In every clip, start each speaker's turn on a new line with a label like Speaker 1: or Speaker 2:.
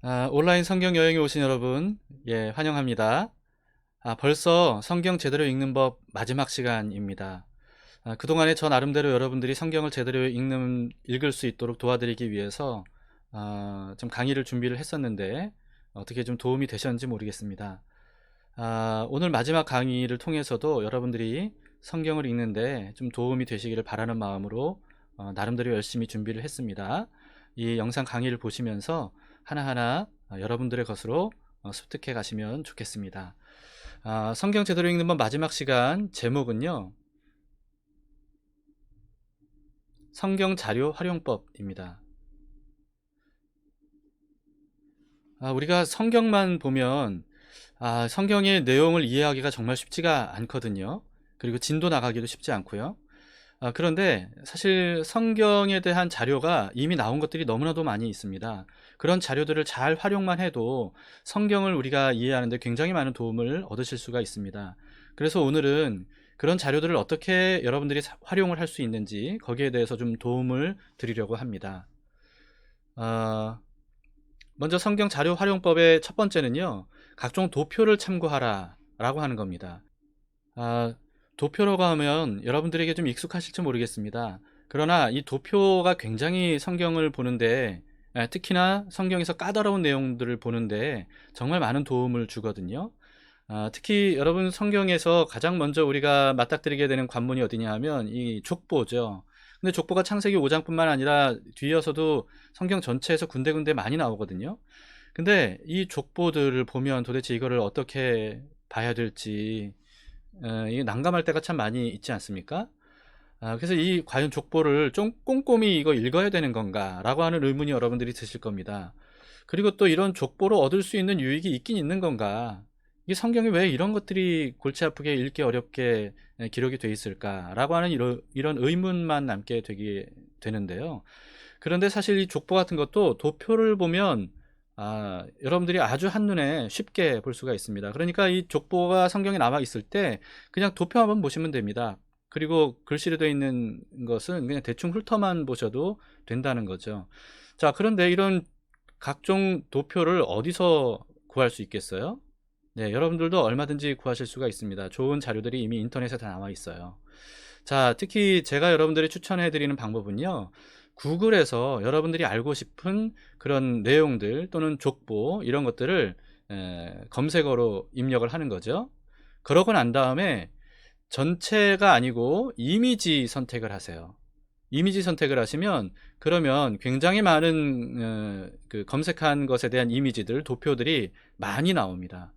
Speaker 1: 온라인 성경 여행에 오신 여러분, 환영합니다. 벌써 성경 제대로 읽는 법 마지막 시간입니다. 그동안에 저 나름대로 여러분들이 성경을 제대로 읽을 수 있도록 도와드리기 위해서 좀 강의를 준비를 했었는데 어떻게 좀 도움이 되셨는지 모르겠습니다. 오늘 마지막 강의를 통해서도 여러분들이 성경을 읽는데 좀 도움이 되시기를 바라는 마음으로 나름대로 열심히 준비를 했습니다. 이 영상 강의를 보시면서 하나하나 여러분들의 것으로 습득해 가시면 좋겠습니다. 성경 제대로 읽는 법 마지막 시간 제목은요, 성경 자료 활용법입니다. 우리가 성경만 보면 성경의 내용을 이해하기가 정말 쉽지가 않거든요. 그리고 진도 나가기도 쉽지 않고요. 그런데 사실 성경에 대한 자료가 이미 나온 것들이 너무나도 많이 있습니다. 그런 자료들을 잘 활용만 해도 성경을 우리가 이해하는 데 굉장히 많은 도움을 얻으실 수가 있습니다. 그래서 오늘은 그런 자료들을 어떻게 여러분들이 활용을 할 수 있는지 거기에 대해서 좀 도움을 드리려고 합니다. 먼저 성경 자료 활용법의 첫 번째는요, 각종 도표를 참고하라 라고 하는 겁니다. 도표라고 하면 여러분들에게 좀 익숙하실지 모르겠습니다. 그러나 이 도표가 굉장히 성경을 보는데, 특히나 성경에서 까다로운 내용들을 보는데 정말 많은 도움을 주거든요. 특히 여러분 성경에서 가장 먼저 우리가 맞닥뜨리게 되는 관문이 어디냐 하면 이 족보죠. 근데 족보가 창세기 5장뿐만 아니라 뒤이어서도 성경 전체에서 군데군데 많이 나오거든요. 근데 이 족보들을 보면 도대체 이거를 어떻게 봐야 될지 이게 난감할 때가 참 많이 있지 않습니까? 그래서 이 과연 족보를 좀 꼼꼼히 이거 읽어야 되는 건가 라고 하는 의문이 여러분들이 드실 겁니다. 그리고 또 이런 족보로 얻을 수 있는 유익이 있긴 있는 건가, 이 성경에 왜 이런 것들이 골치 아프게 읽기 어렵게 기록이 돼 있을까 라고 하는 이런 의문만 남게 되는데요. 그런데 사실 이 족보 같은 것도 도표를 보면 여러분들이 아주 한눈에 쉽게 볼 수가 있습니다. 그러니까 이 족보가 성경에 남아 있을 때 그냥 도표 한번 보시면 됩니다. 그리고 글씨로 되어 있는 것은 그냥 대충 훑어만 보셔도 된다는 거죠. 자, 그런데 이런 각종 도표를 어디서 구할 수 있겠어요? 네, 여러분들도 얼마든지 구하실 수가 있습니다. 좋은 자료들이 이미 인터넷에 다 나와 있어요. 자, 특히 제가 여러분들이 추천해 드리는 방법은요, 구글에서 여러분들이 알고 싶은 그런 내용들 또는 족보 이런 것들을 검색어로 입력을 하는 거죠. 그러고 난 다음에 전체가 아니고 이미지 선택을 하세요. 이미지 선택을 하시면 그러면 굉장히 많은 그 검색한 것에 대한 이미지들, 도표들이 많이 나옵니다.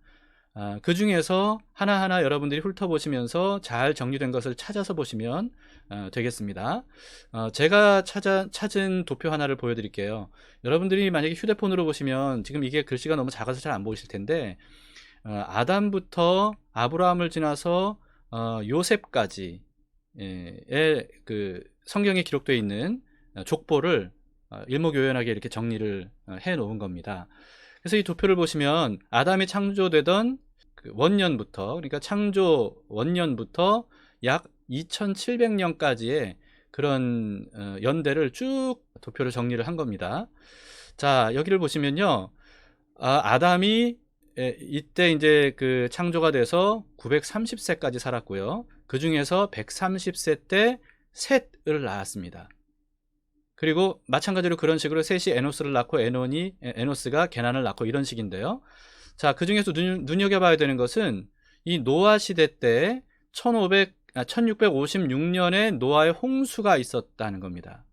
Speaker 1: 그 중에서 하나하나 여러분들이 훑어보시면서 잘 정리된 것을 찾아서 보시면 되겠습니다. 제가 찾은 도표 하나를 보여드릴게요. 여러분들이 만약에 휴대폰으로 보시면 지금 이게 글씨가 너무 작아서 잘 안 보이실 텐데, 아담부터 아브라함을 지나서 요셉까지 그 성경에 기록되어 있는 족보를 일목요연하게 이렇게 정리를 해 놓은 겁니다. 그래서 이 도표를 보시면 아담이 창조되던 그 원년부터, 그러니까 창조 원년부터 약 2700년까지의 그런 연대를 쭉 도표를 정리를 한 겁니다. 자, 여기를 보시면요, 아담이 이때 이제 그 창조가 돼서 930세까지 살았고요. 그 중에서 130세 때 셋을 낳았습니다. 그리고 마찬가지로 그런 식으로 셋이 에노스를 낳고 에노스가 게난을 낳고 이런 식인데요. 자, 그 중에서 눈여겨봐야 되는 것은 이 노아 시대 때 1656년에 노아의 홍수가 있었다는 겁니다.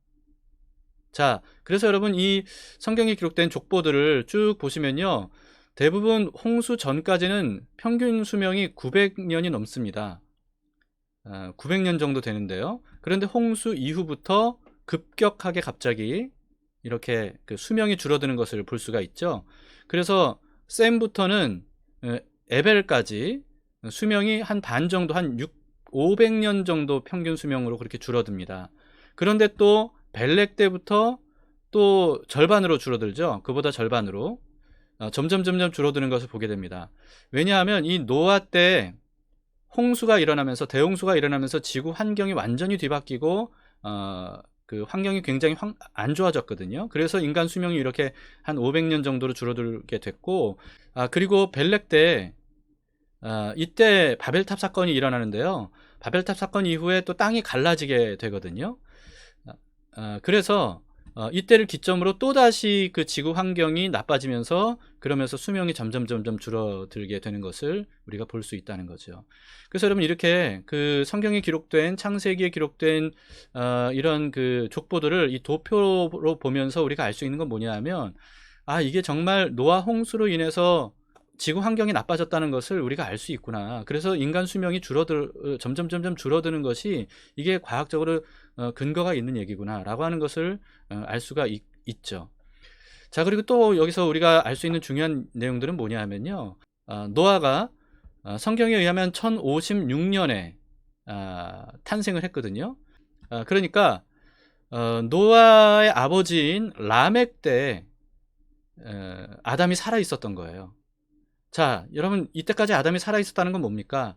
Speaker 1: 자, 그래서 여러분 이 성경에 기록된 족보들을 쭉 보시면요, 대부분 홍수 전까지는 평균 수명이 900년이 넘습니다. 900년 정도 되는데요. 그런데 홍수 이후부터 급격하게 갑자기 이렇게 그 수명이 줄어드는 것을 볼 수가 있죠. 그래서 셈부터는 에벨까지 수명이 한 반 정도, 한 500년 정도 평균 수명으로 그렇게 줄어듭니다. 그런데 또 벨렉 때부터 또 절반으로 줄어들죠. 그보다 절반으로 점점 줄어드는 것을 보게 됩니다. 왜냐하면 이 노아 때 홍수가 일어나면서, 대홍수가 일어나면서 지구 환경이 완전히 뒤바뀌고 그 환경이 굉장히 안 좋아졌거든요. 그래서 인간 수명이 이렇게 한 500년 정도로 줄어들게 됐고, 그리고 벨렉 때, 이때 바벨탑 사건이 일어나는데요. 바벨탑 사건 이후에 또 땅이 갈라지게 되거든요. 그래서 이때를 기점으로 또다시 그 지구 환경이 나빠지면서, 그러면서 수명이 점점 줄어들게 되는 것을 우리가 볼 수 있다는 거죠. 그래서 여러분, 이렇게 그 성경에 기록된, 창세기에 기록된 이런 그 족보들을 이 도표로 보면서 우리가 알 수 있는 건 뭐냐 하면, 이게 정말 노아 홍수로 인해서 지구 환경이 나빠졌다는 것을 우리가 알 수 있구나. 그래서 인간 수명이 점점 줄어드는 것이, 이게 과학적으로 근거가 있는 얘기구나라고 하는 것을 알 수가 있죠. 자, 그리고 또 여기서 우리가 알 수 있는 중요한 내용들은 뭐냐 하면요. 노아가 성경에 의하면 1056년에 탄생을 했거든요. 그러니까 노아의 아버지인 라멕 때 아담이 살아 있었던 거예요. 자, 여러분, 이때까지 아담이 살아 있었다는 건 뭡니까?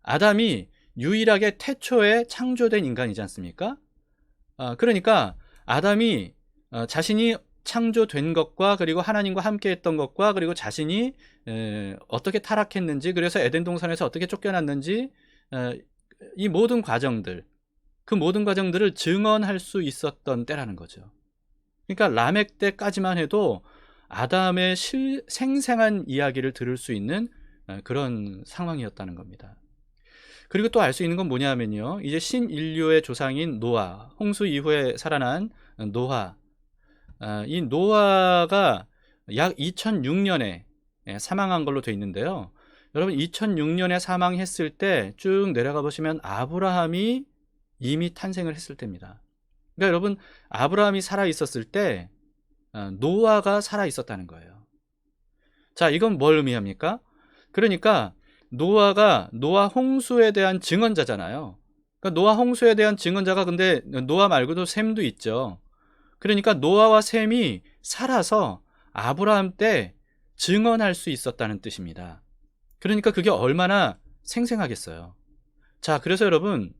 Speaker 1: 아담이 유일하게 태초에 창조된 인간이지 않습니까? 그러니까 아담이 자신이 창조된 것과, 그리고 하나님과 함께 했던 것과, 그리고 자신이 어떻게 타락했는지, 그래서 에덴 동산에서 어떻게 쫓겨났는지, 이 모든 과정들, 그 모든 과정들을 증언할 수 있었던 때라는 거죠. 그러니까 라멕 때까지만 해도 아담의 생생한 이야기를 들을 수 있는 그런 상황이었다는 겁니다. 그리고 또 알 수 있는 건 뭐냐면요, 이제 신인류의 조상인 노아, 홍수 이후에 살아난 노아, 이 노아가 약 2006년에 사망한 걸로 되어 있는데요. 여러분, 2006년에 사망했을 때 쭉 내려가 보시면 아브라함이 이미 탄생을 했을 때입니다. 그러니까 여러분, 아브라함이 살아 있었을 때 노아가 살아 있었다는 거예요. 자, 이건 뭘 의미합니까? 그러니까 노아가 노아 홍수에 대한 증언자잖아요. 그러니까 노아 홍수에 대한 증언자가, 근데 노아 말고도 셈도 있죠. 그러니까 노아와 셈이 살아서 아브라함 때 증언할 수 있었다는 뜻입니다. 그러니까 그게 얼마나 생생하겠어요. 자, 그래서 여러분,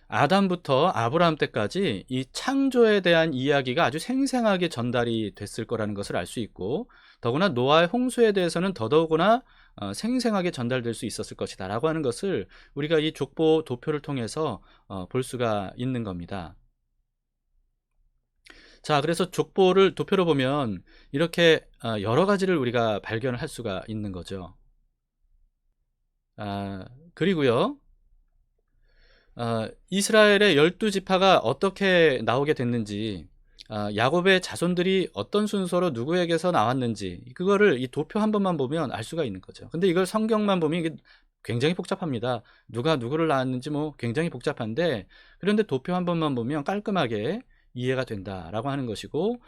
Speaker 1: 아담부터 아브라함 때까지 이 창조에 대한 이야기가 아주 생생하게 전달이 됐을 거라는 것을 알 수 있고, 더구나 노아의 홍수에 대해서는 더더구나 생생하게 전달될 수 있었을 것이다 라고 하는 것을 우리가 이 족보 도표를 통해서 볼 수가 있는 겁니다. 자, 그래서 도표로 보면 이렇게 여러 가지를 우리가 발견을 할 수가 있는 거죠. 그리고요, 이스라엘의 12지파가 어떻게 나오게 됐는지, 야곱의 자손들이 어떤 순서로 누구에게서 나왔는지, 그거를 이 도표 한 번만 보면 알 수가 있는 거죠. 근데 이걸 성경만 보면 이게 굉장히 복잡합니다. 누가 누구를 낳았는지 뭐 굉장히 복잡한데, 그런데 도표 한 번만 보면 깔끔하게 이해가 된다라고 하는 것이고,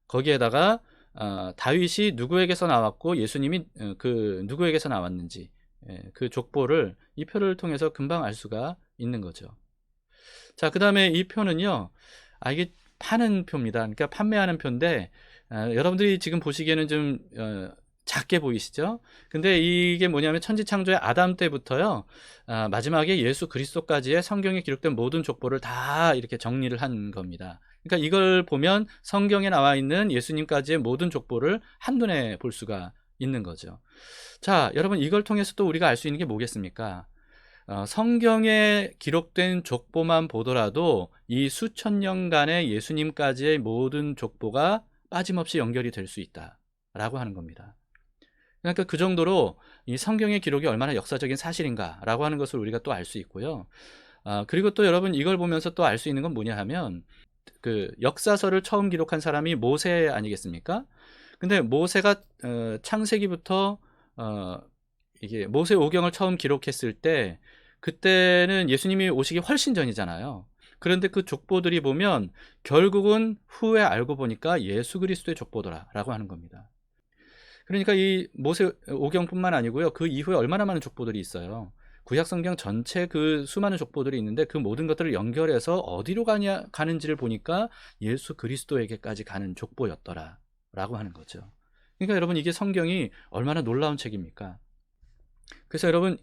Speaker 1: 거기에다가 다윗이 누구에게서 나왔고 예수님이 그 누구에게서 나왔는지, 그 족보를 이 표를 통해서 금방 알 수가 있는 거죠. 자, 그 다음에 이 표는요, 이게 파는 표입니다. 그러니까 판매하는 표인데, 여러분들이 지금 보시기에는 좀 작게 보이시죠? 근데 이게 뭐냐면 천지창조의 아담 때부터요, 마지막에 예수 그리스도까지의 성경에 기록된 모든 족보를 다 이렇게 정리를 한 겁니다. 그러니까 이걸 보면 성경에 나와 있는 예수님까지의 모든 족보를 한눈에 볼 수가 있는 거죠. 자, 여러분, 이걸 통해서 또 우리가 알 수 있는 게 뭐겠습니까? 성경에 기록된 족보만 보더라도 이 수천 년간의 예수님까지의 모든 족보가 빠짐없이 연결이 될 수 있다라고 하는 겁니다. 그러니까 그 정도로 이 성경의 기록이 얼마나 역사적인 사실인가라고 하는 것을 우리가 또 알 수 있고요. 그리고 또 여러분, 이걸 보면서 또 알 수 있는 건 뭐냐 하면, 그 역사서를 처음 기록한 사람이 모세 아니겠습니까? 근데 모세가 창세기부터 이게 모세 오경을 처음 기록했을 때, 그때는 예수님이 오시기 훨씬 전이잖아요. 그런데 그 족보들이 보면 결국은 후에 알고 보니까 예수 그리스도의 족보더라라고 하는 겁니다. 그러니까 이 모세 오경뿐만 아니고요, 그 이후에 얼마나 많은 족보들이 있어요. 구약성경 전체 그 수많은 족보들이 있는데, 그 모든 것들을 연결해서 어디로 가는지를 보니까 예수 그리스도에게까지 가는 족보였더라 라고 하는 거죠. 그러니까 여러분, 이게 성경이 얼마나 놀라운 책입니까? 그래서 여러분,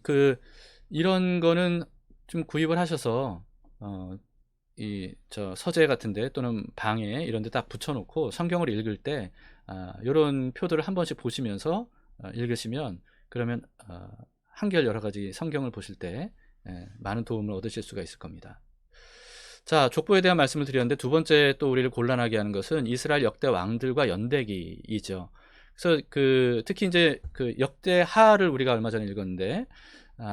Speaker 1: 이런 거는 좀 구입을 하셔서 저 서재 같은데 또는 방에 이런 데 딱 붙여 놓고 성경을 읽을 때 요런 표들을 한 번씩 보시면서 읽으시면, 그러면 한결 여러 가지 성경을 보실 때 많은 도움을 얻으실 수가 있을 겁니다. 자, 족보에 대한 말씀을 드렸는데, 두 번째 또 우리를 곤란하게 하는 것은 이스라엘 역대 왕들과 연대기이죠. 그래서 특히 이제 그 역대하를 우리가 얼마 전에 읽었는데,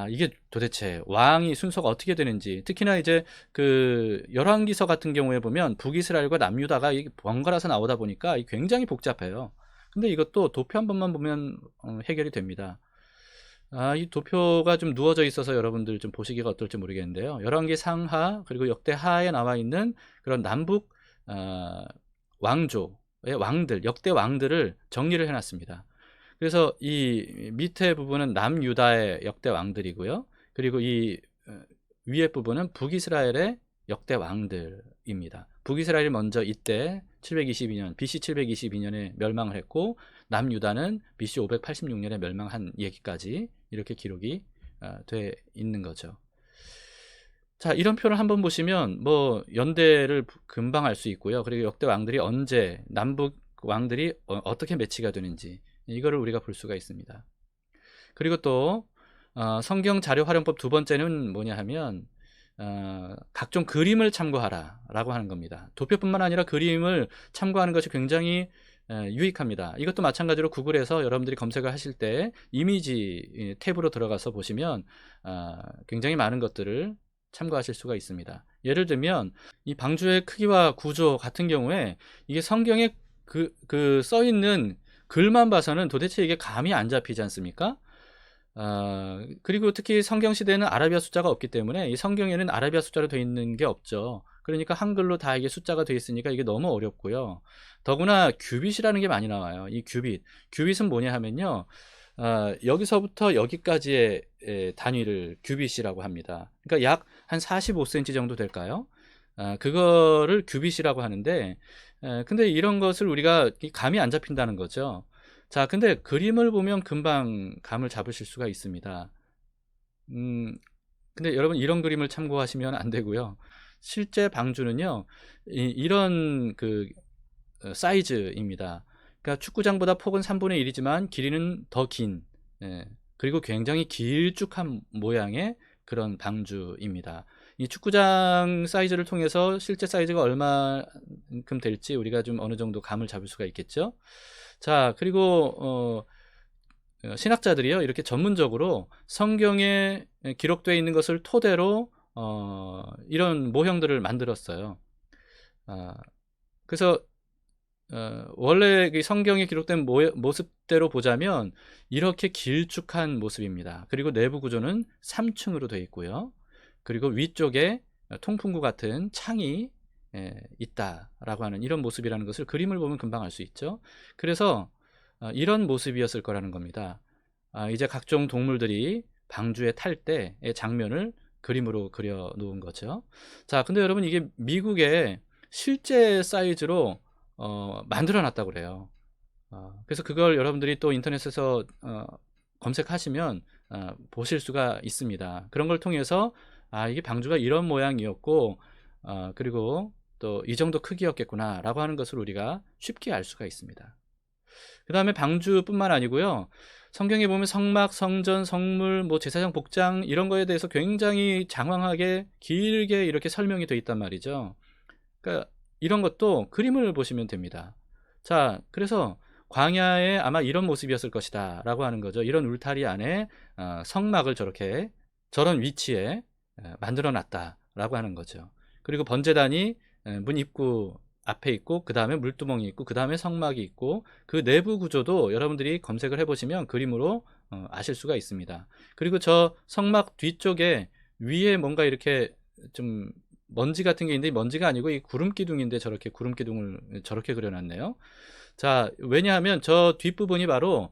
Speaker 1: 이게 도대체 왕이 순서가 어떻게 되는지, 특히나 이제 그 열왕기서 같은 경우에 보면 북이스라엘과 남유다가 번갈아서 나오다 보니까 굉장히 복잡해요. 근데 이것도 도표 한 번만 보면 해결이 됩니다. 이 도표가 좀 누워져 있어서 여러분들 좀 보시기가 어떨지 모르겠는데요. 열왕기 상하 그리고 역대하에 나와 있는 그런 남북 왕조의 왕들, 역대 왕들을 정리를 해놨습니다. 그래서 이 밑에 부분은 남유다의 역대 왕들이고요. 그리고 이 위에 부분은 북이스라엘의 역대 왕들입니다. 북이스라엘이 먼저 이때 722년, BC 722년에 멸망을 했고, 남유다는 BC 586년에 멸망한 얘기까지 이렇게 기록이 돼 있는 거죠. 자, 이런 표를 한번 보시면 뭐 연대를 금방 알 수 있고요. 그리고 역대 왕들이 언제, 남북 왕들이 어떻게 매치가 되는지, 이거를 우리가 볼 수가 있습니다. 그리고 또 성경 자료 활용법 두 번째는 뭐냐 하면 각종 그림을 참고하라 라고 하는 겁니다. 도표뿐만 아니라 그림을 참고하는 것이 굉장히 유익합니다. 이것도 마찬가지로 구글에서 여러분들이 검색을 하실 때 이미지 탭으로 들어가서 보시면 굉장히 많은 것들을 참고하실 수가 있습니다. 예를 들면 이 방주의 크기와 구조 같은 경우에 이게 성경에 써 있는 글만 봐서는 도대체 이게 감이 안 잡히지 않습니까? 그리고 특히 성경 시대에는 아라비아 숫자가 없기 때문에 이 성경에는 아라비아 숫자로 되어 있는 게 없죠. 그러니까 한글로 다 이게 숫자가 되어 있으니까 이게 너무 어렵고요. 더구나 규빗이라는 게 많이 나와요. 이 규빗은 뭐냐 하면요, 여기서부터 여기까지의 단위를 규빗이라고 합니다. 그러니까 약 한 45cm 정도 될까요? 그거를 규빗이라고 하는데, 근데 이런 것을 우리가 감이 안 잡힌다는 거죠. 자, 근데 그림을 보면 금방 감을 잡으실 수가 있습니다. 근데 여러분 이런 그림을 참고하시면 안 되고요. 실제 방주는요, 이런 사이즈입니다. 그러니까 축구장보다 폭은 3분의 1이지만 길이는 더 긴, 그리고 굉장히 길쭉한 모양의 그런 방주입니다. 이 축구장 사이즈를 통해서 실제 사이즈가 얼마큼 될지 우리가 좀 어느 정도 감을 잡을 수가 있겠죠. 자, 그리고 신학자들이요, 이렇게 전문적으로 성경에 기록되어 있는 것을 토대로 이런 모형들을 만들었어요. 그래서 원래 성경에 기록된 모습대로 보자면 이렇게 길쭉한 모습입니다. 그리고 내부 구조는 3층으로 되어 있고요. 그리고 위쪽에 통풍구 같은 창이 있다라고 하는 이런 모습이라는 것을 그림을 보면 금방 알 수 있죠. 그래서 이런 모습이었을 거라는 겁니다. 이제 각종 동물들이 방주에 탈 때의 장면을 그림으로 그려 놓은 거죠. 자, 근데 여러분 이게 미국의 실제 사이즈로 만들어 놨다고 그래요. 그래서 그걸 여러분들이 또 인터넷에서 검색하시면 보실 수가 있습니다. 그런 걸 통해서 이게 방주가 이런 모양이었고, 그리고 또 이 정도 크기였겠구나 라고 하는 것을 우리가 쉽게 알 수가 있습니다. 그 다음에 방주뿐만 아니고요, 성경에 보면 성막, 성전, 성물, 뭐 제사장 복장 이런 거에 대해서 굉장히 장황하게 길게 이렇게 설명이 되어 있단 말이죠. 그러니까 이런 것도 그림을 보시면 됩니다. 자, 그래서 광야에 아마 이런 모습이었을 것이다 라고 하는 거죠. 이런 울타리 안에 성막을 저런 위치에 만들어 놨다 라고 하는 거죠. 그리고 번제단이 문 입구 앞에 있고, 그 다음에 물두멍이 있고, 그 다음에 성막이 있고, 그 내부 구조도 여러분들이 검색을 해보시면 그림으로 아실 수가 있습니다. 그리고 저 성막 뒤쪽에 위에 뭔가 이렇게 좀 먼지 같은 게 있는데, 먼지가 아니고 이 구름 기둥인데 저렇게 구름 기둥을 저렇게 그려놨네요. 자, 왜냐하면 저 뒷부분이 바로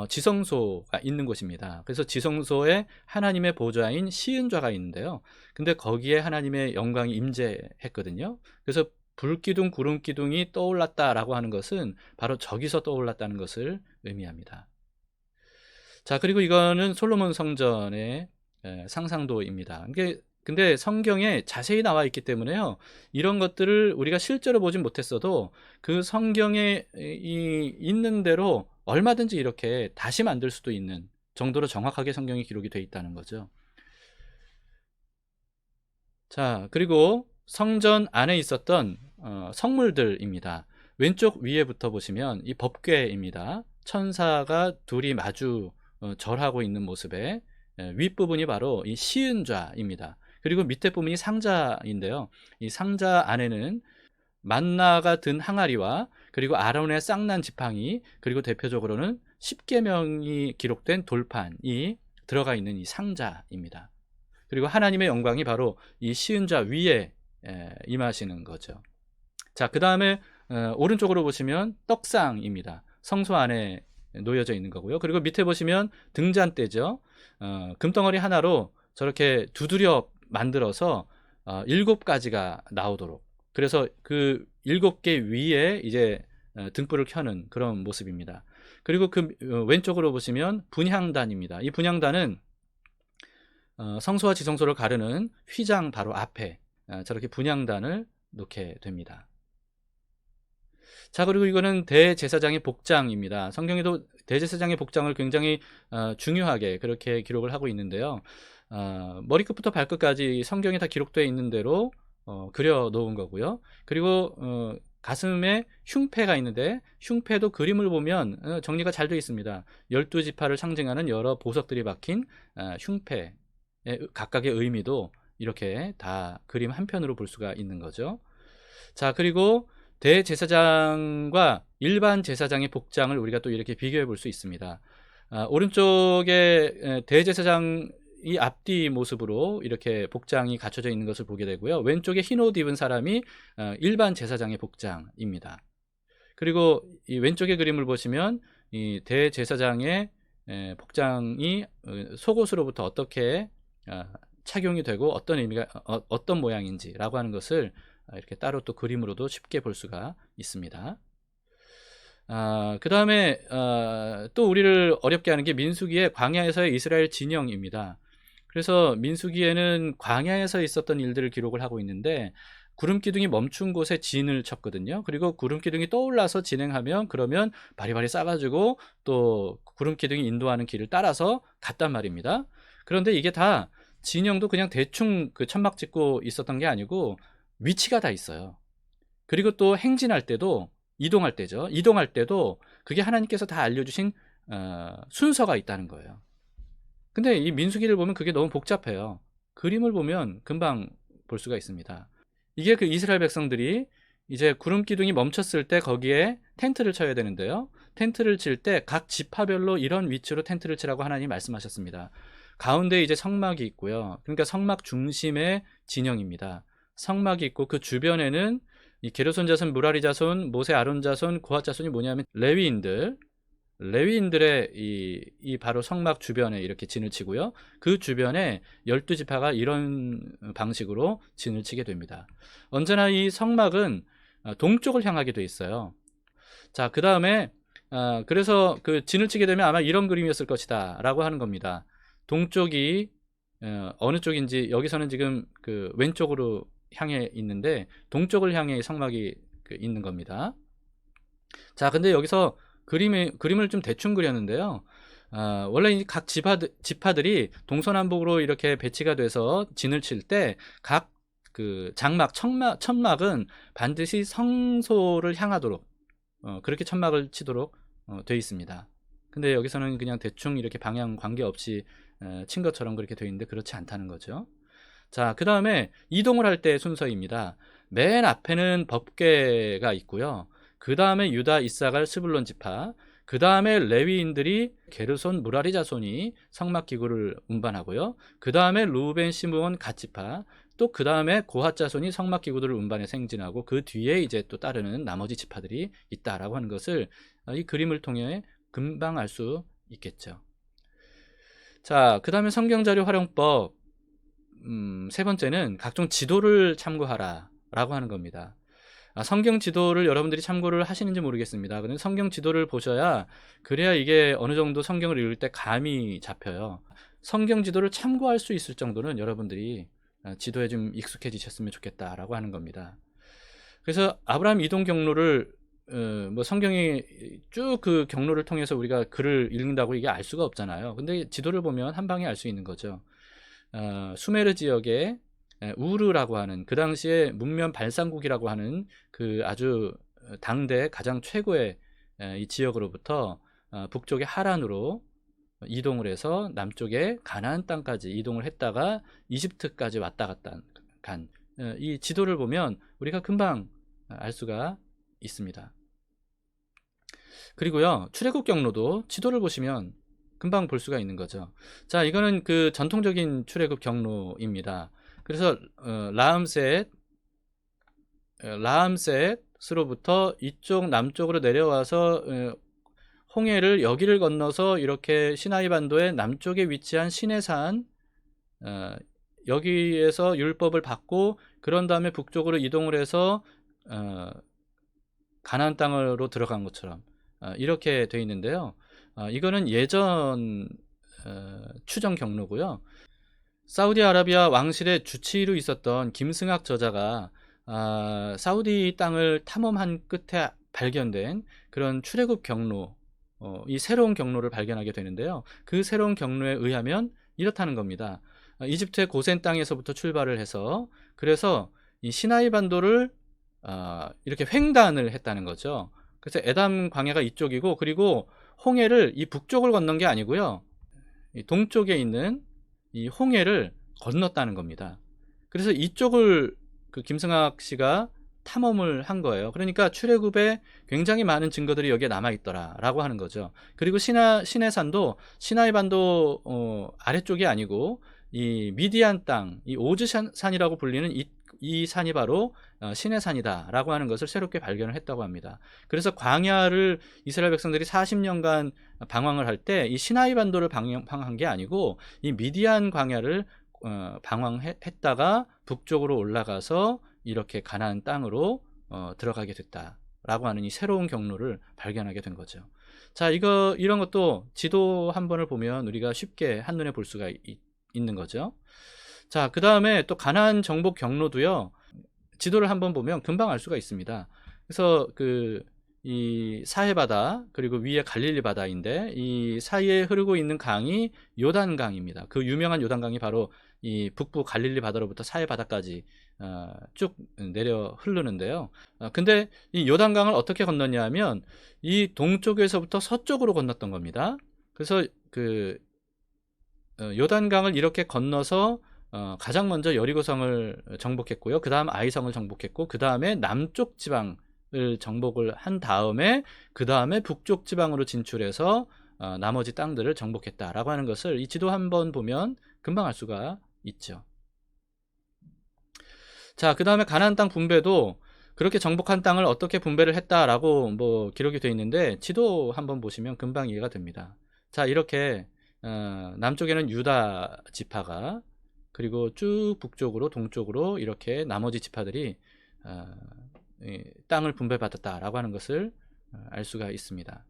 Speaker 1: 지성소가 있는 곳입니다. 그래서 지성소에 하나님의 보좌인 시은좌가 있는데요. 근데 거기에 하나님의 영광이 임재했거든요. 그래서 불기둥, 구름기둥이 떠올랐다라고 하는 것은 바로 저기서 떠올랐다는 것을 의미합니다. 자, 그리고 이거는 솔로몬 성전의 상상도입니다. 이게 근데 성경에 자세히 나와 있기 때문에요. 이런 것들을 우리가 실제로 보진 못했어도 그 성경에 있는 대로 얼마든지 이렇게 다시 만들 수도 있는 정도로 정확하게 성경이 기록이 돼 있다는 거죠. 자, 그리고 성전 안에 있었던 성물들입니다. 왼쪽 위에부터 보시면 이 법궤입니다. 천사가 둘이 마주 절하고 있는 모습에 윗부분이 바로 이 시은좌입니다. 그리고 밑에 부분이 상자인데요. 이 상자 안에는 만나가 든 항아리와 그리고 아론의 쌍난 지팡이, 그리고 대표적으로는 십계명이 기록된 돌판이 들어가 있는 이 상자입니다. 그리고 하나님의 영광이 바로 이 시은좌 위에 임하시는 거죠. 자, 그 다음에 오른쪽으로 보시면 떡상입니다. 성소 안에 놓여져 있는 거고요. 그리고 밑에 보시면 등잔대죠. 금덩어리 하나로 저렇게 두드려 만들어서 7가지가 나오도록, 그래서 그 7개 위에 이제 등불을 켜는 그런 모습입니다. 그리고 그 왼쪽으로 보시면 분향단입니다. 이 분향단은 성소와 지성소를 가르는 휘장 바로 앞에 저렇게 분향단을 놓게 됩니다. 자, 그리고 이거는 대제사장의 복장입니다. 성경에도 대제사장의 복장을 굉장히 중요하게 그렇게 기록을 하고 있는데요. 머리끝부터 발끝까지 성경에 다 기록되어 있는 대로 그려 놓은 거고요. 그리고 가슴에 흉패가 있는데 흉패도 그림을 보면 정리가 잘 되어 있습니다. 12지파를 상징하는 여러 보석들이 박힌 흉패, 각각의 의미도 이렇게 다 그림 한 편으로 볼 수가 있는 거죠. 자, 그리고 대제사장과 일반 제사장의 복장을 우리가 또 이렇게 비교해 볼 수 있습니다. 오른쪽에 대제사장 이 앞뒤 모습으로 이렇게 복장이 갖춰져 있는 것을 보게 되고요. 왼쪽에 흰 옷 입은 사람이 일반 제사장의 복장입니다. 그리고 이 왼쪽의 그림을 보시면 이 대제사장의 복장이 속옷으로부터 어떻게 착용이 되고 어떤 의미가 어떤 모양인지라고 하는 것을 이렇게 따로 또 그림으로도 쉽게 볼 수가 있습니다. 그 다음에 또 우리를 어렵게 하는 게 민수기의 광야에서의 이스라엘 진영입니다. 그래서 민수기에는 광야에서 있었던 일들을 기록을 하고 있는데 구름기둥이 멈춘 곳에 진을 쳤거든요. 그리고 구름기둥이 떠올라서 진행하면 그러면 바리바리 싸가지고 또 구름기둥이 인도하는 길을 따라서 갔단 말입니다. 그런데 이게 다 진영도 그냥 대충 그 천막 짓고 있었던 게 아니고 위치가 다 있어요. 그리고 또 행진할 때도 이동할 때죠. 이동할 때도 그게 하나님께서 다 알려주신 순서가 있다는 거예요. 근데 이 민수기를 보면 그게 너무 복잡해요. 그림을 보면 금방 볼 수가 있습니다. 이게 그 이스라엘 백성들이 이제 구름 기둥이 멈췄을 때 거기에 텐트를 쳐야 되는데요. 텐트를 칠 때 각 지파별로 이런 위치로 텐트를 치라고 하나님이 말씀하셨습니다. 가운데 이제 성막이 있고요. 그러니까 성막 중심의 진영입니다. 성막이 있고 그 주변에는 이 게르손 자손, 무라리 자손, 모세 아론 자손, 고핫 자손이 뭐냐면 레위인들의 이 바로 성막 주변에 이렇게 진을 치고요. 그 주변에 12지파가 이런 방식으로 진을 치게 됩니다. 언제나 이 성막은 동쪽을 향하게 돼 있어요. 자, 그 다음에 그래서 그 진을 치게 되면 아마 이런 그림이었을 것이다 라고 하는 겁니다. 동쪽이 어느 쪽인지 여기서는 지금 그 왼쪽으로 향해 있는데 동쪽을 향해 성막이 있는 겁니다. 자, 근데 여기서 그림을 좀 대충 그렸는데요. 원래 각 지파들이 동서남북으로 이렇게 배치가 돼서 진을 칠 때 각 그 장막, 천막은 반드시 성소를 향하도록 그렇게 천막을 치도록 되어 있습니다. 근데 여기서는 그냥 대충 이렇게 방향 관계없이 친 것처럼 그렇게 되어 있는데 그렇지 않다는 거죠. 자, 그 다음에 이동을 할 때 순서입니다. 맨 앞에는 법궤가 있고요. 그 다음에 유다, 이사갈, 스불론 지파, 그 다음에 레위인들이 게르손, 무라리 자손이 성막 기구를 운반하고요. 그 다음에 루벤, 시므온, 갓 지파, 또 그 다음에 고핫 자손이 성막 기구들을 운반해서 행진하고 그 뒤에 이제 또 따르는 나머지 지파들이 있다라고 하는 것을 이 그림을 통해 금방 알 수 있겠죠. 자, 그 다음에 성경자료 활용법 세 번째는 각종 지도를 참고하라 라고 하는 겁니다. 성경 지도를 여러분들이 참고를 하시는지 모르겠습니다. 그런데 성경 지도를 보셔야 그래야 이게 어느 정도 성경을 읽을 때 감이 잡혀요. 성경 지도를 참고할 수 있을 정도는 여러분들이 지도에 좀 익숙해지셨으면 좋겠다라고 하는 겁니다. 그래서 아브라함 이동 경로를 뭐 성경이 쭉 그 경로를 통해서 우리가 글을 읽는다고 이게 알 수가 없잖아요. 근데 지도를 보면 한 방에 알 수 있는 거죠. 수메르 지역에 우르라고 하는, 그 당시에 문명 발상국이라고 하는 그 아주 당대 가장 최고의 이 지역으로부터 북쪽의 하란으로 이동을 해서 남쪽의 가나안 땅까지 이동을 했다가 이집트까지 왔다 갔다 간 이 지도를 보면 우리가 금방 알 수가 있습니다. 그리고요, 출애굽 경로도 지도를 보시면 금방 볼 수가 있는 거죠. 자, 이거는 그 전통적인 출애굽 경로입니다. 그래서 라암셋으로부터 이쪽 남쪽으로 내려와서 홍해를 여기를 건너서 이렇게 시나이 반도의 남쪽에 위치한 시내산, 여기에서 율법을 받고 그런 다음에 북쪽으로 이동을 해서 가나안 땅으로 들어간 것처럼 이렇게 되어 있는데요. 이거는 예전 추정 경로고요. 사우디아라비아 왕실의 주치의로 있었던 김승학 저자가 사우디 땅을 탐험한 끝에 발견된 그런 출애굽 경로, 이 새로운 경로를 발견하게 되는데요. 그 새로운 경로에 의하면 이렇다는 겁니다. 이집트의 고센 땅에서부터 출발을 해서, 그래서 이 시나이 반도를 이렇게 횡단을 했다는 거죠. 그래서 에담 광야가 이쪽이고, 그리고 홍해를 이 북쪽을 건넌 게 아니고요, 이 동쪽에 있는 이 홍해를 건넜다는 겁니다. 그래서 이쪽을 그 김승학 씨가 탐험을 한 거예요. 그러니까 출애굽에 굉장히 많은 증거들이 여기에 남아있더라라고 하는 거죠. 그리고 시내산도 시나이 반도 아래쪽이 아니고 이 미디안 땅, 이 오즈산이라고 불리는 이 산이 바로 시내산이다라고 하는 것을 새롭게 발견을 했다고 합니다. 그래서 광야를 이스라엘 백성들이 40년간 방황을 할 때 이 시나이 반도를 방황한 게 아니고 이 미디안 광야를 방황했다가 북쪽으로 올라가서 이렇게 가나안 땅으로 들어가게 됐다라고 하는 이 새로운 경로를 발견하게 된 거죠. 자, 이런 것도 지도 한 번을 보면 우리가 쉽게 한눈에 볼 수가 있는 거죠. 자, 그 다음에 또 가나안 정복 경로도요, 지도를 한번 보면 금방 알 수가 있습니다. 그래서 이 사해 바다, 그리고 위에 갈릴리 바다인데 이 사이에 흐르고 있는 강이 요단강입니다. 그 유명한 요단강이 바로 이 북부 갈릴리 바다로부터 사해 바다까지 쭉 내려 흐르는데요. 근데 이 요단강을 어떻게 건넜냐 하면 이 동쪽에서부터 서쪽으로 건넜던 겁니다. 그래서 요단강을 이렇게 건너서 가장 먼저 여리고성을 정복했고요. 그 다음 아이성을 정복했고, 그 다음에 남쪽 지방을 정복을 한 다음에 그 다음에 북쪽 지방으로 진출해서 나머지 땅들을 정복했다라고 하는 것을 이 지도 한번 보면 금방 알 수가 있죠. 자, 그 다음에 가나안 땅 분배도 그렇게 정복한 땅을 어떻게 분배를 했다라고 뭐 기록이 되어 있는데 지도 한번 보시면 금방 이해가 됩니다. 자, 이렇게 남쪽에는 유다 지파가, 그리고 쭉 북쪽으로 동쪽으로 이렇게 나머지 지파들이 땅을 분배받았다라고 하는 것을 알 수가 있습니다.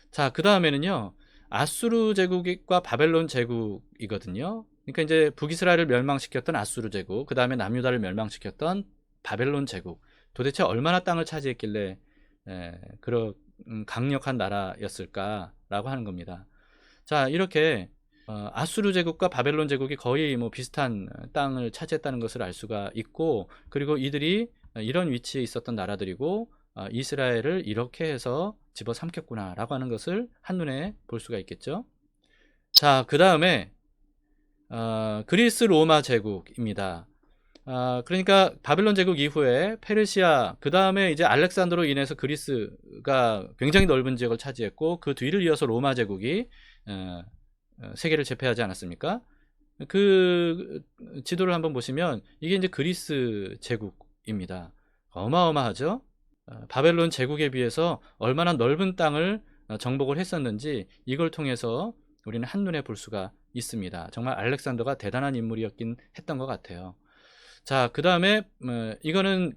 Speaker 1: 자, 그 다음에는요, 아수르 제국과 바벨론 제국이거든요. 그러니까 이제 북이스라엘을 멸망시켰던 아수르 제국, 그 다음에 남유다를 멸망시켰던 바벨론 제국, 도대체 얼마나 땅을 차지했길래 그런 강력한 나라였을까라고 하는 겁니다. 자, 이렇게 아수르 제국과 바벨론 제국이 거의 뭐 비슷한 땅을 차지했다는 것을 알 수가 있고, 그리고 이들이 이런 위치에 있었던 나라들이고 이스라엘을 이렇게 해서 집어삼켰구나 라고 하는 것을 한눈에 볼 수가 있겠죠. 자, 그 다음에 그리스 로마 제국입니다. 그러니까 바벨론 제국 이후에 페르시아, 그 다음에 이제 알렉산더로 인해서 그리스가 굉장히 넓은 지역을 차지했고, 그 뒤를 이어서 로마 제국이 세계를 제패하지 않았습니까? 그 지도를 한번 보시면 이게 이제 그리스 제국입니다. 어마어마하죠? 바벨론 제국에 비해서 얼마나 넓은 땅을 정복을 했었는지 이걸 통해서 우리는 한눈에 볼 수가 있습니다. 정말 알렉산더가 대단한 인물이었긴 했던 것 같아요. 자, 그 다음에 이거는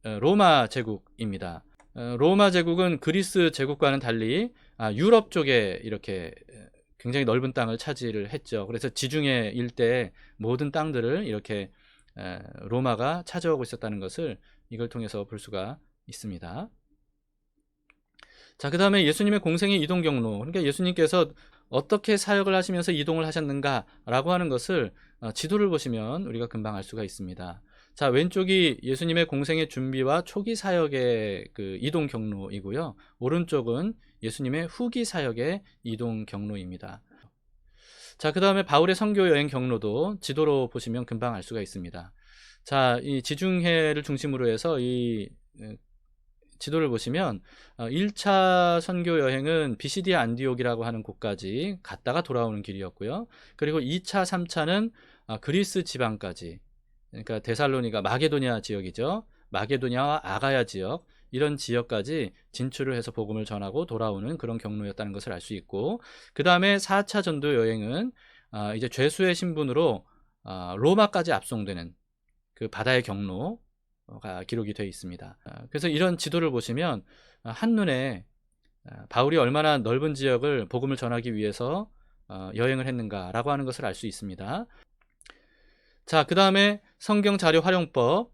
Speaker 1: 로마 제국입니다. 로마 제국은 그리스 제국과는 달리 유럽 쪽에 이렇게 굉장히 넓은 땅을 차지를 했죠. 그래서 지중해 일대 모든 땅들을 이렇게 로마가 차지하고 있었다는 것을 이걸 통해서 볼 수가 있습니다. 자, 그 다음에 예수님의 공생의 이동 경로, 그러니까 예수님께서 어떻게 사역을 하시면서 이동을 하셨는가라고 하는 것을 지도를 보시면 우리가 금방 알 수가 있습니다. 자, 왼쪽이 예수님의 공생의 준비와 초기 사역의 그 이동 경로이고요. 오른쪽은 예수님의 후기 사역의 이동 경로입니다. 자, 그 다음에 바울의 선교 여행 경로도 지도로 보시면 금방 알 수가 있습니다. 자, 이 지중해를 중심으로 해서 이 지도를 보시면 1차 선교 여행은 비시디아 안디옥이라고 하는 곳까지 갔다가 돌아오는 길이었고요. 그리고 2차, 3차는 그리스 지방까지, 그러니까 데살로니가 마게도니아 지역이죠. 마게도니아와 아가야 지역, 이런 지역까지 진출을 해서 복음을 전하고 돌아오는 그런 경로였다는 것을 알 수 있고, 그 다음에 4차 전도 여행은 이제 죄수의 신분으로 로마까지 압송되는 그 바다의 경로가 기록이 되어 있습니다. 그래서 이런 지도를 보시면 한눈에 바울이 얼마나 넓은 지역을 복음을 전하기 위해서 여행을 했는가라고 하는 것을 알 수 있습니다. 자, 그 다음에 성경 자료 활용법,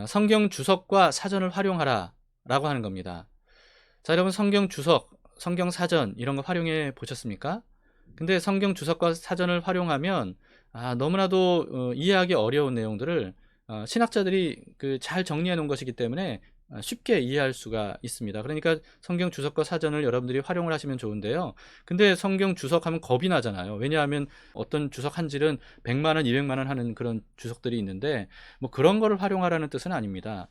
Speaker 1: 성경 주석과 사전을 활용하라 라고 하는 겁니다. 자, 여러분, 성경 주석, 성경 사전 이런 거 활용해 보셨습니까? 근데 성경 주석과 사전을 활용하면 너무나도 이해하기 어려운 내용들을 신학자들이 잘 정리해 놓은 것이기 때문에 쉽게 이해할 수가 있습니다. 그러니까 성경 주석과 사전을 여러분들이 활용을 하시면 좋은데요. 근데 성경 주석 하면 겁이 나잖아요. 왜냐하면 어떤 주석 한 질은 100만 원, 200만 원 하는 그런 주석들이 있는데 뭐 그런 거를 활용하라는 뜻은 아닙니다.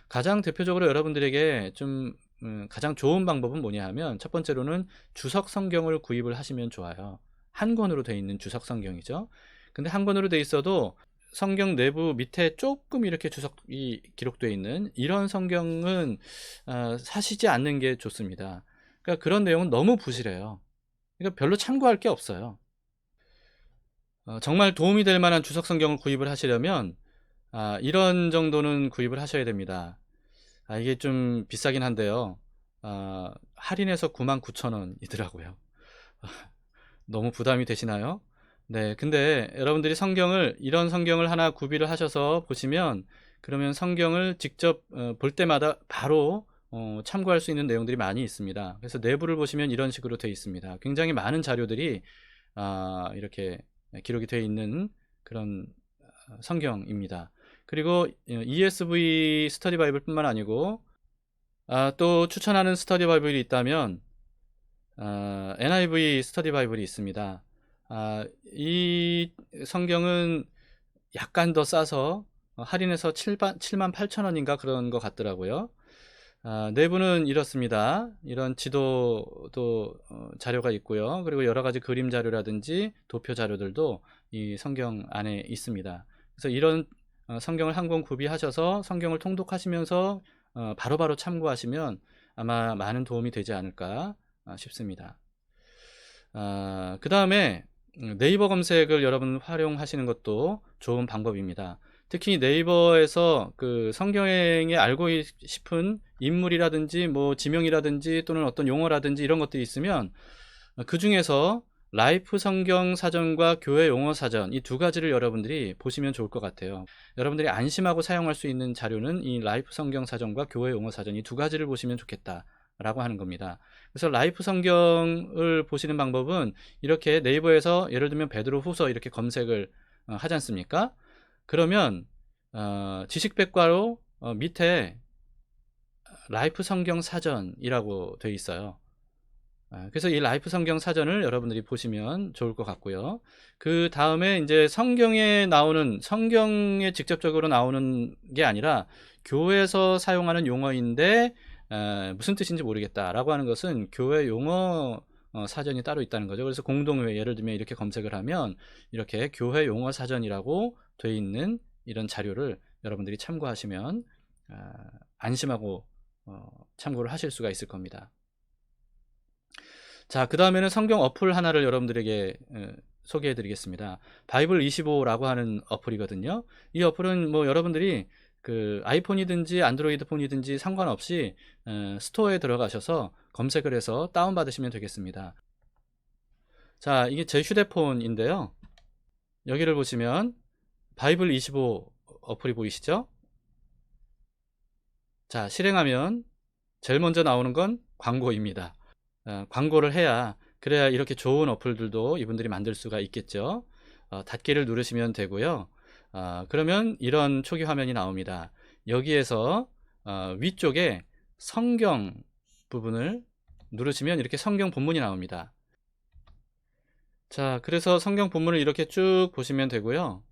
Speaker 1: 가장 대표적으로 여러분들에게 좀 가장 좋은 방법은 뭐냐 하면, 첫 번째로는 주석 성경을 구입을 하시면 좋아요. 한 권으로 되어 있는 주석 성경이죠. 근데 한 권으로 되어 있어도 성경 내부 밑에 조금 이렇게 주석이 기록되어 있는 이런 성경은 사시지 않는 게 좋습니다. 그러니까 그런 내용은 너무 부실해요. 그러니까 별로 참고할 게 없어요. 정말 도움이 될 만한 주석 성경을 구입을 하시려면 이런 정도는 구입을 하셔야 됩니다. 이게 좀 비싸긴 한데요. 할인해서 99,000원이더라고요. 너무 부담이 되시나요? 네, 근데 여러분들이 이런 성경을 하나 구비를 하셔서 보시면, 그러면 성경을 직접 볼 때마다 바로 참고할 수 있는 내용들이 많이 있습니다. 그래서 내부를 보시면 이런 식으로 되어 있습니다. 굉장히 많은 자료들이 이렇게 기록이 되어 있는 그런 성경입니다. 그리고 ESV 스터디 바이블 뿐만 아니고 또 추천하는 스터디 바이블이 있다면 NIV 스터디 바이블이 있습니다. 이 성경은 약간 더 싸서 할인해서 78,000원인가 그런 것 같더라고요. 내부는 이렇습니다. 이런 지도도 자료가 있고요. 그리고 여러 가지 그림 자료라든지 도표 자료들도 이 성경 안에 있습니다. 그래서 이런 성경을 한 권 구비하셔서 성경을 통독하시면서 바로바로 참고하시면 아마 많은 도움이 되지 않을까 싶습니다. 그 다음에 네이버 검색을 여러분 활용하시는 것도 좋은 방법입니다. 특히 네이버에서 그 성경에 알고 싶은 인물이라든지 뭐 지명이라든지 또는 어떤 용어라든지 이런 것들이 있으면 그 중에서 라이프 성경 사전과 교회 용어 사전, 이 두 가지를 여러분들이 보시면 좋을 것 같아요. 여러분들이 안심하고 사용할 수 있는 자료는 이 라이프 성경 사전과 교회 용어 사전, 이 두 가지를 보시면 좋겠다 라고 하는 겁니다. 그래서 라이프 성경을 보시는 방법은 이렇게 네이버에서 예를 들면 베드로 후서 이렇게 검색을 하지 않습니까? 그러면 지식백과로 밑에 라이프 성경 사전이라고 되어 있어요. 그래서 이 라이프 성경 사전을 여러분들이 보시면 좋을 것 같고요. 그 다음에 이제 성경에 직접적으로 나오는 게 아니라 교회에서 사용하는 용어인데 무슨 뜻인지 모르겠다라고 하는 것은 교회 용어 사전이 따로 있다는 거죠. 그래서 공동회, 예를 들면 이렇게 검색을 하면 이렇게 교회 용어 사전이라고 되어 있는 이런 자료를 여러분들이 참고하시면 안심하고 참고를 하실 수가 있을 겁니다. 자, 그 다음에는 성경 어플 하나를 여러분들에게 소개해 드리겠습니다. 바이블 25라고 하는 어플이거든요. 이 어플은 뭐 여러분들이 그 아이폰이든지 안드로이드 폰이든지 상관없이 스토어에 들어가셔서 검색을 해서 다운받으시면 되겠습니다. 자, 이게 제 휴대폰인데요. 여기를 보시면 바이블 25 어플이 보이시죠? 자, 실행하면 제일 먼저 나오는 건 광고입니다. 광고를 해야, 그래야 이렇게 좋은 어플들도 이분들이 만들 수가 있겠죠. 닫기를 누르시면 되고요. 그러면 이런 초기 화면이 나옵니다. 여기에서 위쪽에 성경 부분을 누르시면 이렇게 성경 본문이 나옵니다. 자, 그래서 성경 본문을 이렇게 쭉 보시면 되고요.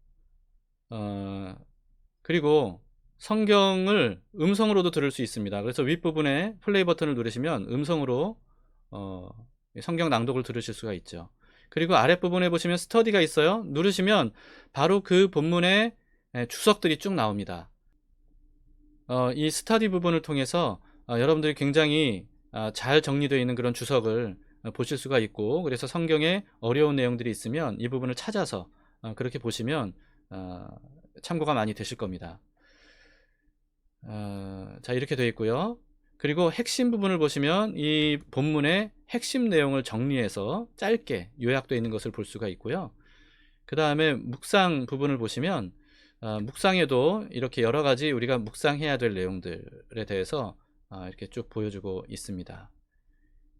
Speaker 1: 그리고 성경을 음성으로도 들을 수 있습니다. 그래서 윗부분에 플레이 버튼을 누르시면 음성으로 성경 낭독을 들으실 수가 있죠. 그리고 아랫부분에 보시면 스터디가 있어요. 누르시면 바로 그 본문의 주석들이 쭉 나옵니다. 이 스터디 부분을 통해서 여러분들이 굉장히 잘 정리되어 있는 그런 주석을 보실 수가 있고, 그래서 성경에 어려운 내용들이 있으면 이 부분을 찾아서 그렇게 보시면 참고가 많이 되실 겁니다. 자, 이렇게 되어 있고요. 그리고 핵심 부분을 보시면 이 본문의 핵심 내용을 정리해서 짧게 요약되어 있는 것을 볼 수가 있고요. 그 다음에 묵상 부분을 보시면 묵상에도 이렇게 여러 가지 우리가 묵상해야 될 내용들에 대해서 이렇게 쭉 보여주고 있습니다.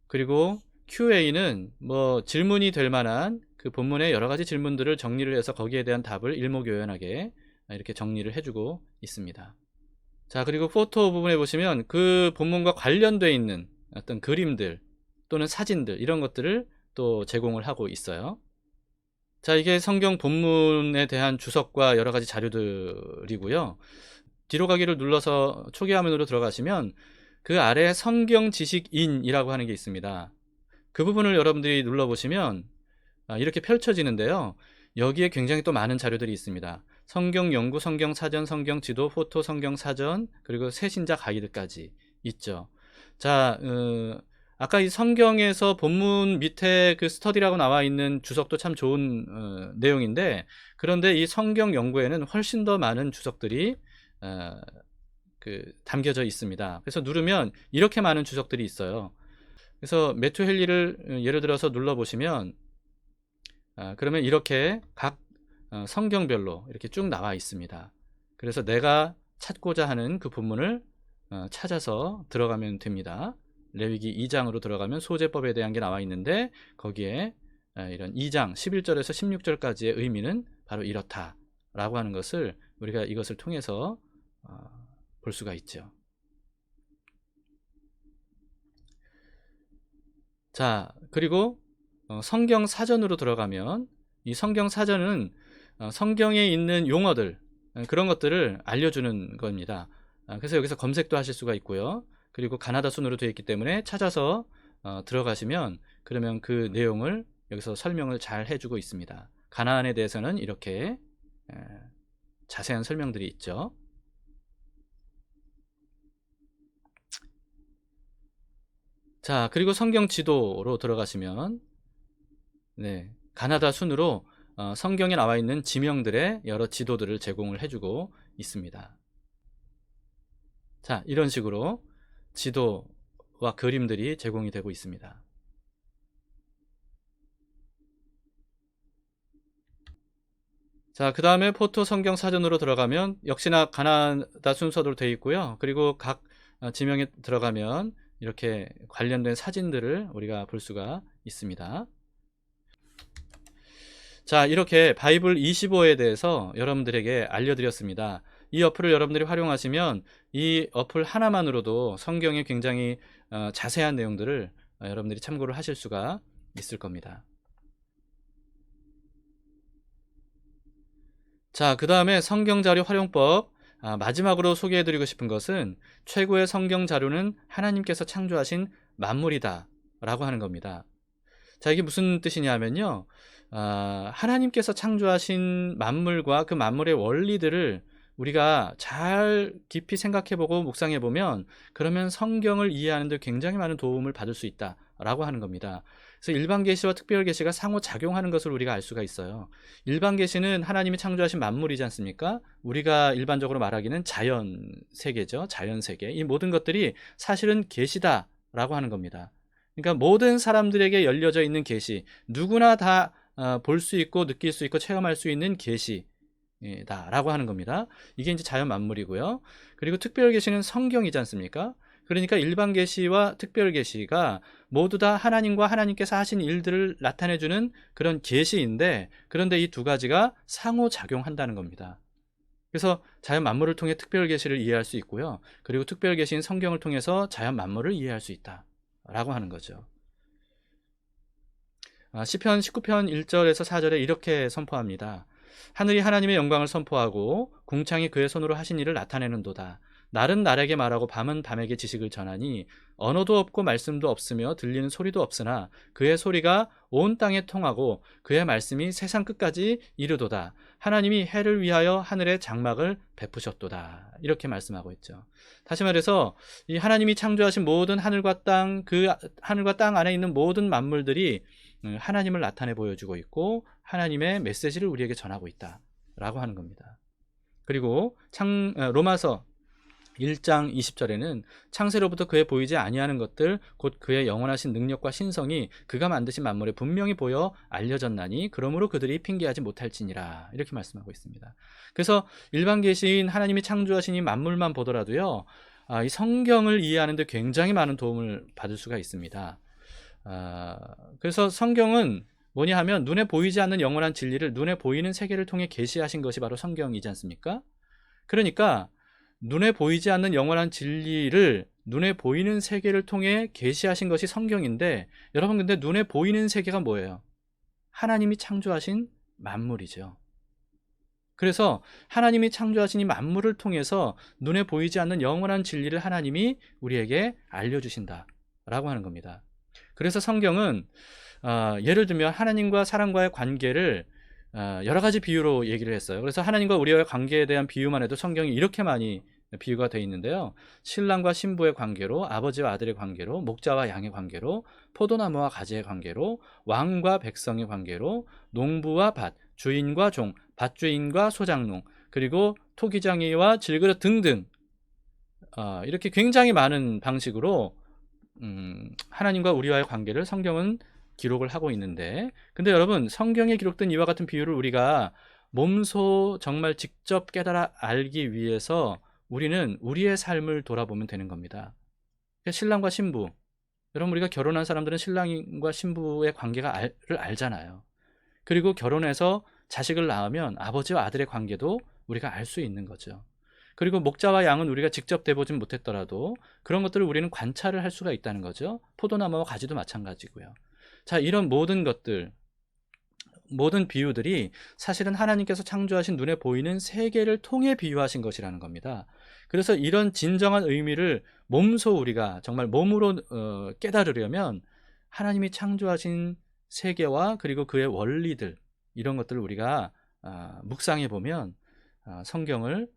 Speaker 1: 그리고 Q&A는 뭐 질문이 될 만한 그 본문의 여러 가지 질문들을 정리를 해서 거기에 대한 답을 일목요연하게 이렇게 정리를 해주고 있습니다. 자, 그리고 포토 부분에 보시면 그 본문과 관련되어 있는 어떤 그림들 또는 사진들, 이런 것들을 또 제공을 하고 있어요. 자, 이게 성경 본문에 대한 주석과 여러 가지 자료들이고요. 뒤로 가기를 눌러서 초기 화면으로 들어가시면 그 아래 성경 지식인이라고 하는 게 있습니다. 그 부분을 여러분들이 눌러보시면 이렇게 펼쳐지는데요. 여기에 굉장히 또 많은 자료들이 있습니다. 성경 연구, 성경 사전, 성경 지도, 포토, 성경 사전, 그리고 새신자 가이드까지 있죠. 자, 아까 이 성경에서 본문 밑에 그 스터디라고 나와 있는 주석도 참 좋은 내용인데, 그런데 이 성경 연구에는 훨씬 더 많은 주석들이 담겨져 있습니다. 그래서 누르면 이렇게 많은 주석들이 있어요. 그래서 매튜 헨리를 예를 들어서 눌러보시면 그러면 이렇게 각 성경별로 이렇게 쭉 나와 있습니다. 그래서 내가 찾고자 하는 그 본문을 찾아서 들어가면 됩니다. 레위기 2장으로 들어가면 소제법에 대한 게 나와 있는데, 거기에 이런 2장 11절에서 16절까지의 의미는 바로 이렇다 라고 하는 것을 우리가 이것을 통해서 볼 수가 있죠. 자, 그리고 성경 사전으로 들어가면 이 성경 사전은 성경에 있는 용어들, 그런 것들을 알려주는 겁니다. 그래서 여기서 검색도 하실 수가 있고요. 그리고 가나다 순으로 되어 있기 때문에 찾아서 들어가시면 그러면 그 내용을 여기서 설명을 잘 해주고 있습니다. 가나안에 대해서는 이렇게 자세한 설명들이 있죠. 자, 그리고 성경 지도로 들어가시면 가나다 순으로 성경에 나와 있는 지명들의 여러 지도들을 제공을 해주고 있습니다. 자, 이런 식으로 지도와 그림들이 제공이 되고 있습니다. 자, 그 다음에 포토 성경 사전으로 들어가면 역시나 가나다 순서로 되어 있고요. 그리고 각 지명에 들어가면 이렇게 관련된 사진들을 우리가 볼 수가 있습니다. 자, 이렇게 바이블 25에 대해서 여러분들에게 알려드렸습니다. 이 어플을 여러분들이 활용하시면 이 어플 하나만으로도 성경의 굉장히 자세한 내용들을 여러분들이 참고를 하실 수가 있을 겁니다. 자, 그 다음에 성경자료 활용법, 마지막으로 소개해드리고 싶은 것은 최고의 성경 자료는 하나님께서 창조하신 만물이다 라고 하는 겁니다. 자, 이게 무슨 뜻이냐면요, 하나님께서 창조하신 만물과 그 만물의 원리들을 우리가 잘 깊이 생각해보고 묵상해보면 그러면 성경을 이해하는 데 굉장히 많은 도움을 받을 수 있다 라고 하는 겁니다. 그래서 일반 계시와 특별 계시가 상호작용하는 것을 우리가 알 수가 있어요. 일반 계시는 하나님이 창조하신 만물이지 않습니까? 우리가 일반적으로 말하기는 자연 세계죠. 자연 세계. 이 모든 것들이 사실은 계시다 라고 하는 겁니다. 그러니까 모든 사람들에게 열려져 있는 계시, 누구나 다 볼 수 있고 느낄 수 있고 체험할 수 있는 계시다라고 하는 겁니다. 이게 이제 자연 만물이고요. 그리고 특별 계시는 성경이지 않습니까? 그러니까 일반 계시와 특별 계시가 모두 다 하나님과 하나님께서 하신 일들을 나타내 주는 그런 계시인데, 그런데 이 두 가지가 상호작용한다는 겁니다. 그래서 자연 만물을 통해 특별 계시를 이해할 수 있고요. 그리고 특별 계시인 성경을 통해서 자연 만물을 이해할 수 있다라고 하는 거죠. 시편 19편 1절에서 4절에 이렇게 선포합니다. 하늘이 하나님의 영광을 선포하고 궁창이 그의 손으로 하신 일을 나타내는도다. 날은 날에게 말하고 밤은 밤에게 지식을 전하니 언어도 없고 말씀도 없으며 들리는 소리도 없으나 그의 소리가 온 땅에 통하고 그의 말씀이 세상 끝까지 이르도다. 하나님이 해를 위하여 하늘의 장막을 베푸셨도다. 이렇게 말씀하고 있죠. 다시 말해서 이 하나님이 창조하신 모든 하늘과 땅, 그 하늘과 땅 안에 있는 모든 만물들이 하나님을 나타내 보여주고 있고 하나님의 메시지를 우리에게 전하고 있다라고 하는 겁니다. 그리고 로마서 1장 20절에는 창세로부터 그의 보이지 아니하는 것들 곧 그의 영원하신 능력과 신성이 그가 만드신 만물에 분명히 보여 알려졌나니 그러므로 그들이 핑계하지 못할지니라, 이렇게 말씀하고 있습니다. 그래서 일반 계시인 하나님이 창조하신 이 만물만 보더라도요, 이 성경을 이해하는 데 굉장히 많은 도움을 받을 수가 있습니다. 그래서 성경은 뭐냐 하면 눈에 보이지 않는 영원한 진리를 눈에 보이는 세계를 통해 계시하신 것이 바로 성경이지 않습니까? 그러니까 눈에 보이지 않는 영원한 진리를 눈에 보이는 세계를 통해 계시하신 것이 성경인데, 여러분 근데 눈에 보이는 세계가 뭐예요? 하나님이 창조하신 만물이죠. 그래서 하나님이 창조하신 이 만물을 통해서 눈에 보이지 않는 영원한 진리를 하나님이 우리에게 알려주신다라고 하는 겁니다. 그래서 성경은 예를 들면 하나님과 사람과의 관계를 여러 가지 비유로 얘기를 했어요. 그래서 하나님과 우리와의 관계에 대한 비유만 해도 성경이 이렇게 많이 비유가 되어 있는데요. 신랑과 신부의 관계로, 아버지와 아들의 관계로, 목자와 양의 관계로, 포도나무와 가지의 관계로, 왕과 백성의 관계로, 농부와 밭, 주인과 종, 밭주인과 소작농, 그리고 토기장이와 질그릇 등등, 이렇게 굉장히 많은 방식으로 하나님과 우리와의 관계를 성경은 기록을 하고 있는데, 근데 여러분 성경에 기록된 이와 같은 비유를 우리가 몸소 정말 직접 깨달아 알기 위해서 우리는 우리의 삶을 돌아보면 되는 겁니다. 신랑과 신부, 여러분 우리가 결혼한 사람들은 신랑과 신부의 관계를 알잖아요. 그리고 결혼해서 자식을 낳으면 아버지와 아들의 관계도 우리가 알 수 있는 거죠. 그리고 목자와 양은 우리가 직접 대보진 못했더라도 그런 것들을 우리는 관찰을 할 수가 있다는 거죠. 포도나무와 가지도 마찬가지고요. 자, 이런 모든 것들, 모든 비유들이 사실은 하나님께서 창조하신 눈에 보이는 세계를 통해 비유하신 것이라는 겁니다. 그래서 이런 진정한 의미를 몸소 우리가 정말 몸으로 깨달으려면 하나님이 창조하신 세계와 그리고 그의 원리들, 이런 것들을 우리가 묵상해 보면 성경을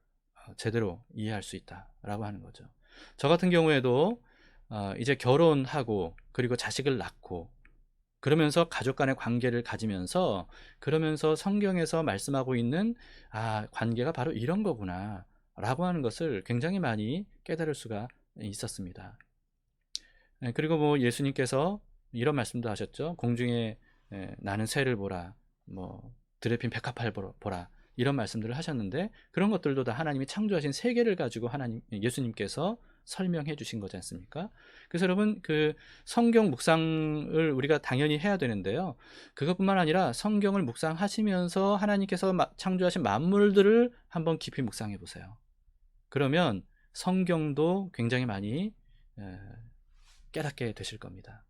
Speaker 1: 제대로 이해할 수 있다라고 하는 거죠. 저 같은 경우에도 이제 결혼하고 그리고 자식을 낳고 그러면서 가족 간의 관계를 가지면서, 그러면서 성경에서 말씀하고 있는 관계가 바로 이런 거구나 라고 하는 것을 굉장히 많이 깨달을 수가 있었습니다. 그리고 뭐 예수님께서 이런 말씀도 하셨죠. 공중에 나는 새를 보라, 뭐 들에 핀 백합화를 보라, 이런 말씀들을 하셨는데, 그런 것들도 다 하나님이 창조하신 세계를 가지고 예수님께서 설명해 주신 거지 않습니까? 그래서 여러분 그 성경 묵상을 우리가 당연히 해야 되는데요. 그것뿐만 아니라 성경을 묵상하시면서 하나님께서 창조하신 만물들을 한번 깊이 묵상해 보세요. 그러면 성경도 굉장히 많이 깨닫게 되실 겁니다.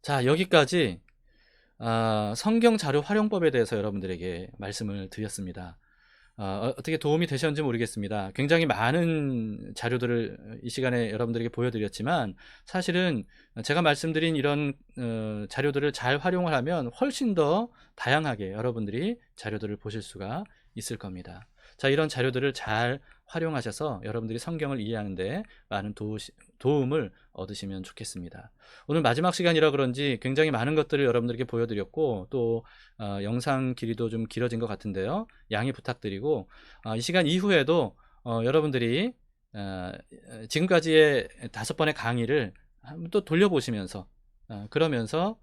Speaker 1: 자, 여기까지 성경 자료 활용법에 대해서 여러분들에게 말씀을 드렸습니다. 어떻게 도움이 되셨는지 모르겠습니다. 굉장히 많은 자료들을 이 시간에 여러분들에게 보여드렸지만, 사실은 제가 말씀드린 이런 자료들을 잘 활용을 하면 훨씬 더 다양하게 여러분들이 자료들을 보실 수가 있을 겁니다. 자, 이런 자료들을 잘 활용하셔서 여러분들이 성경을 이해하는 데 많은 도움을 얻으시면 좋겠습니다. 오늘 마지막 시간이라 그런지 굉장히 많은 것들을 여러분들에게 보여드렸고, 또 영상 길이도 좀 길어진 것 같은데요. 양해 부탁드리고, 이 시간 이후에도 여러분들이 지금까지의 5번의 강의를 한번 또 돌려보시면서 그러면서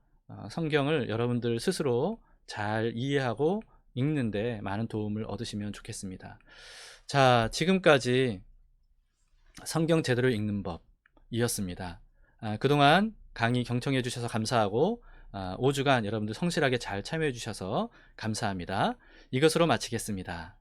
Speaker 1: 성경을 여러분들 스스로 잘 이해하고 읽는데 많은 도움을 얻으시면 좋겠습니다. 자, 지금까지 성경 제대로 읽는 법이었습니다. 그동안 강의 경청해 주셔서 감사하고 5주간 여러분들 성실하게 잘 참여해 주셔서 감사합니다. 이것으로 마치겠습니다.